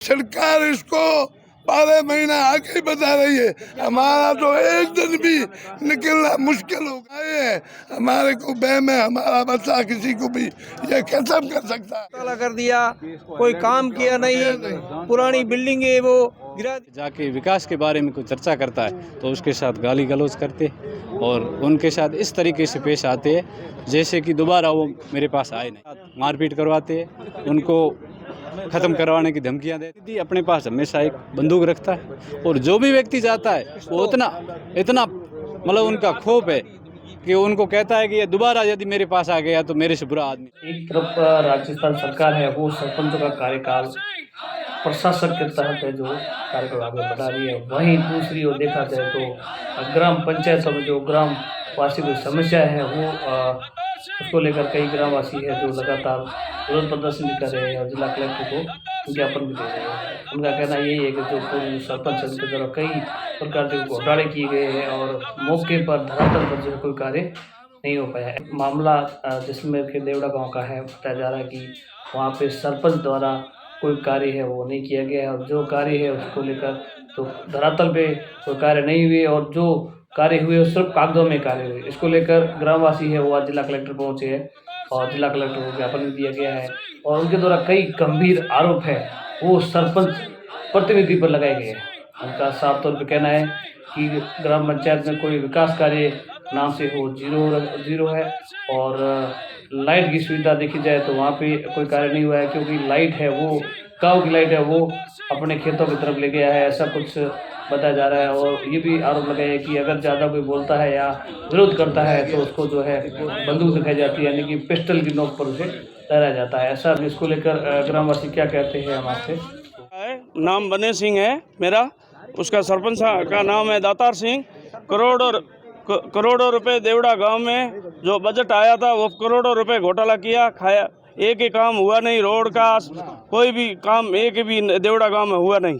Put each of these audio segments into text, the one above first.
सरकार इसको 12 महीना आगे बता रही है। हमारा तो एक दिन भी निकलना मुश्किल हो गया है। हमारे को बहम है, हमारा बच्चा किसी को भी ये खत्म कर सकता है। ताला कर दिया, कोई काम किया नहीं, पुरानी बिल्डिंग है वो गिरा। जाके विकास के बारे में कोई चर्चा करता है तो उसके साथ गाली गलौज करते और उनके साथ इस तरीके से पेश आते हैं जैसे कि दोबारा वो मेरे पास आए नहीं। मारपीट करवाते हैं, उनको ख़त्म करवाने की धमकियां देती थी। अपने पास हमेशा एक बंदूक रखता है और जो भी व्यक्ति जाता है वो इतना मतलब उनका खौफ है कि उनको कहता है कि ये दोबारा यदि मेरे पास आ गया तो मेरे से बुरा आदमी। एक तरफ राजस्थान सरकार है वो सरपंचों का कार्यकाल प्रशासक के तहत है जो कार्यकाल आगे बढ़ा रही है, वहीं दूसरी ओर देखा जाए तो ग्राम पंचायतों में जो ग्राम वासी की समस्या है वो उसको लेकर कई ग्रामवासी है जो लगातार विरोध प्रदर्शन भी कर रहे हैं और जिला कलेक्टर को ज्ञापन भी दे रहे हैं। उनका कहना यही है कि जो पूर्व सरपंच उनके द्वारा कई प्रकार के घोटाले किए गए हैं और मौके पर धरातल पर जो कोई कार्य नहीं हो पाया है। मामला जैसलमेर के देवड़ा गांव का है। बताया जा रहा है कि वहाँ पे सरपंच द्वारा कोई कार्य है वो नहीं किया गया है और जो कार्य है उसको लेकर तो धरातल पे कोई कार्य नहीं हुए और जो कार्य हुए वो सिर्फ कागजों में कार्य हुए। इसको लेकर ग्रामवासी है वो आज जिला कलेक्टर पहुँचे हैं और जिला कलेक्टर को ज्ञापन भी दिया गया है और उनके द्वारा कई गंभीर आरोप है वो सरपंच प्रतिनिधि पर लगाए गए हैं। उनका साफ तौर पर कहना है कि ग्राम पंचायत में कोई विकास कार्य नाम से वो जीरो है और लाइट की सुविधा देखी जाए तो वहाँ पे कोई कार्य नहीं हुआ है क्योंकि लाइट है वो गांव की लाइट है वो अपने खेतों की तरफ ले गया है, ऐसा कुछ बताया जा रहा है। और ये भी आरोप लगाया है कि अगर ज़्यादा कोई बोलता है या विरोध करता है तो उसको जो है बंदूक दिखाई जाती है, यानी कि पिस्टल की नोक पर उसे तैराया जाता है। ऐसा इसको लेकर ग्रामवासी क्या कहते हैं हमारे से। नाम बने सिंह है मेरा, उसका सरपंच का नाम है दातार सिंह। करोड़ों रुपए देवड़ा गांव में जो बजट आया था वो करोड़ों रुपए घोटाला किया खाया, एक ही काम हुआ नहीं। रोड का कोई भी काम एक भी देवड़ा गांव में हुआ नहीं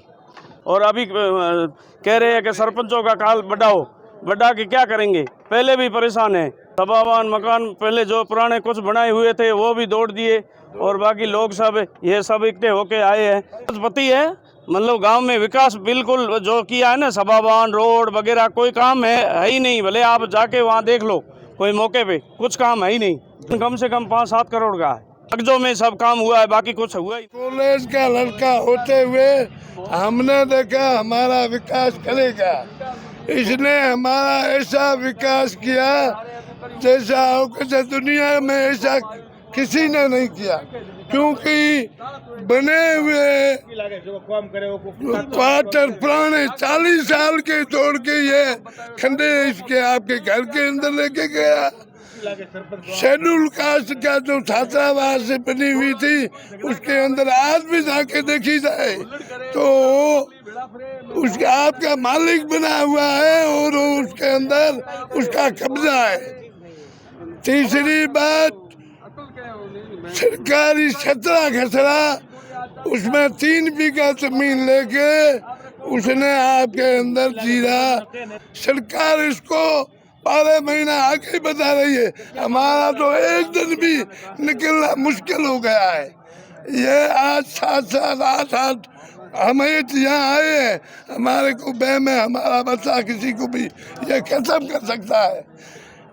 और अभी कह रहे हैं कि सरपंचों का काल बढ़ा के क्या करेंगे। पहले भी परेशान है, सभावान मकान पहले जो पुराने कुछ बनाए हुए थे वो भी तोड़ दिए और बाकी लोग सब ये सब इकट्ठे होके आए हैं। पति है मतलब गांव में विकास बिल्कुल जो किया है ना, सभावान रोड वगैरह कोई काम है ही नहीं। भले आप जाके वहाँ देख लो, कोई मौके पे कुछ काम है ही नहीं। कम से कम 5-7 करोड़ का है, कागजों में सब काम हुआ है, बाकी कुछ हुआ ही। कॉलेज का लड़का होते हुए हमने देखा हमारा विकास करेगा। इसने हमारा ऐसा विकास किया जैसा दुनिया में ऐसा किसी ने नहीं किया, क्योंकि बने हुए क्वार्टर पुराने 40 साल के तोड़ के ये खंडे इसके आपके घर के अंदर लेके गया। शेड्यूल कास्ट का जो छात्रावास से बनी हुई थी उसके अंदर आज भी जाके देखी जाए तो उसका आपका मालिक बना हुआ है और उसके अंदर उसका कब्जा है। तीसरी बात, सरकारी छतरा खसरा उसमें 3 बीघा जमीन लेके उसने आपके अंदर जीरा। सरकार इसको 12 महीना आगे बता रही है। हमारा तो एक दिन भी निकलना मुश्किल हो गया है। ये आज 7-7 8-8 हम यहाँ आए हैं। हमारे को बहम है, हमारा बच्चा किसी को भी ये खत्म कर सकता है।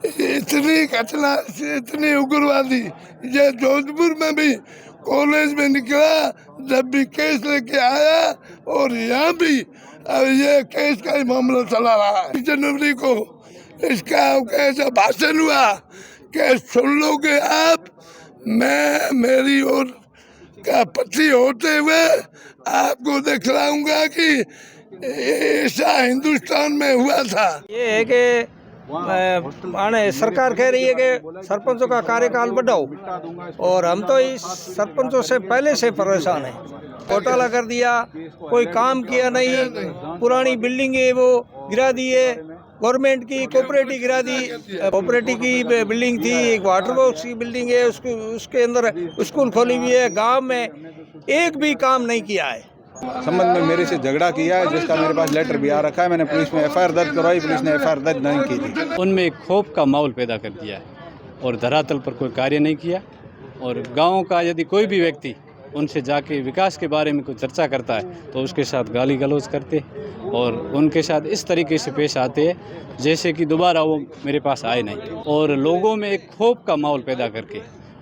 इतनी घटना, इतनी उग्रवादी ये जोधपुर में भी कॉलेज में निकला जब भी केस लेके आया और यहाँ भी अब ये केस का ही मामला चला रहा है। जनवरी को इसका कैसा भाषण हुआ कि सुन लोगे आप, मैं मेरी ओर का पति होते हुए आपको दिखलाऊंगा कि ऐसा हिंदुस्तान में हुआ था। ये है कि सरकार कह रही है कि सरपंचों का कार्यकाल बढ़ाओ और हम तो इस सरपंचों से पहले से परेशान हैं। घोटाला कर दिया, कोई काम किया नहीं, पुरानी बिल्डिंग है वो गिरा दी है, गवर्नमेंट की कोऑपरेटिव गिरा दी। कोऑपरेटिव की बिल्डिंग थी, एक वाटर बॉक्स की बिल्डिंग है, उसके अंदर स्कूल खोली हुई है। गांव में एक भी काम नहीं किया है। संबंध में मेरे से झगड़ा किया है जिसका मेरे पास लेटर भी आ रखा है। मैंने पुलिस में एफआईआर दर्ज करवाई, पुलिस ने एफआईआर दर्ज नहीं की थी। उनमें एक खौफ का माहौल पैदा कर दिया है और धरातल पर कोई कार्य नहीं किया। और गाँव का यदि कोई भी व्यक्ति उनसे जाके विकास के बारे में कुछ चर्चा करता है तो उसके साथ गाली गलौज करते और उनके साथ इस तरीके से पेश आते हैं जैसे कि दोबारा वो मेरे पास आए नहीं, और लोगों में एक खौफ का माहौल पैदा करके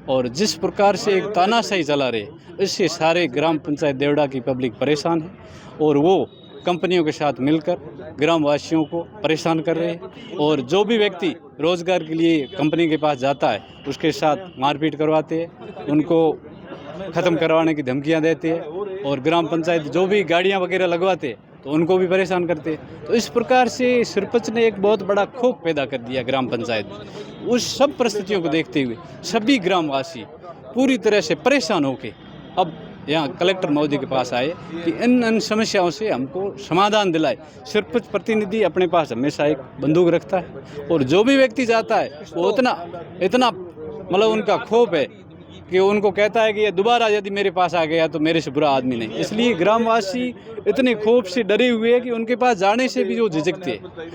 और जिस प्रकार से एक तानाशाही चला रहे, इससे सारे ग्राम पंचायत देवड़ा की पब्लिक परेशान है और वो कंपनियों के साथ मिलकर ग्रामवासियों को परेशान कर रहे हैं। और जो भी व्यक्ति रोज़गार के लिए कंपनी के पास जाता है उसके साथ मारपीट करवाते हैं, उनको ख़त्म करवाने की धमकियां देते हैं और ग्राम पंचायत जो भी गाड़ियां वगैरह लगवाते हैं तो उनको भी परेशान करते हैं। तो इस प्रकार से सरपंच ने एक बहुत बड़ा खौफ पैदा कर दिया ग्राम पंचायत में। उस सब परिस्थितियों को देखते हुए सभी ग्रामवासी पूरी तरह से परेशान होकर अब यहाँ कलेक्टर महोदय के पास आए कि इन समस्याओं से हमको समाधान दिलाए। सरपंच प्रतिनिधि अपने पास हमेशा एक बंदूक रखता है और जो भी व्यक्ति जाता है वो इतना मतलब उनका खौफ है कि उनको कहता है कि ये दोबारा यदि मेरे पास आ गया तो मेरे से बुरा आदमी नहीं। इसलिए ग्रामवासी इतने खौफ से डरे हुए हैं कि उनके पास जाने से भी जो झिझकते हैं।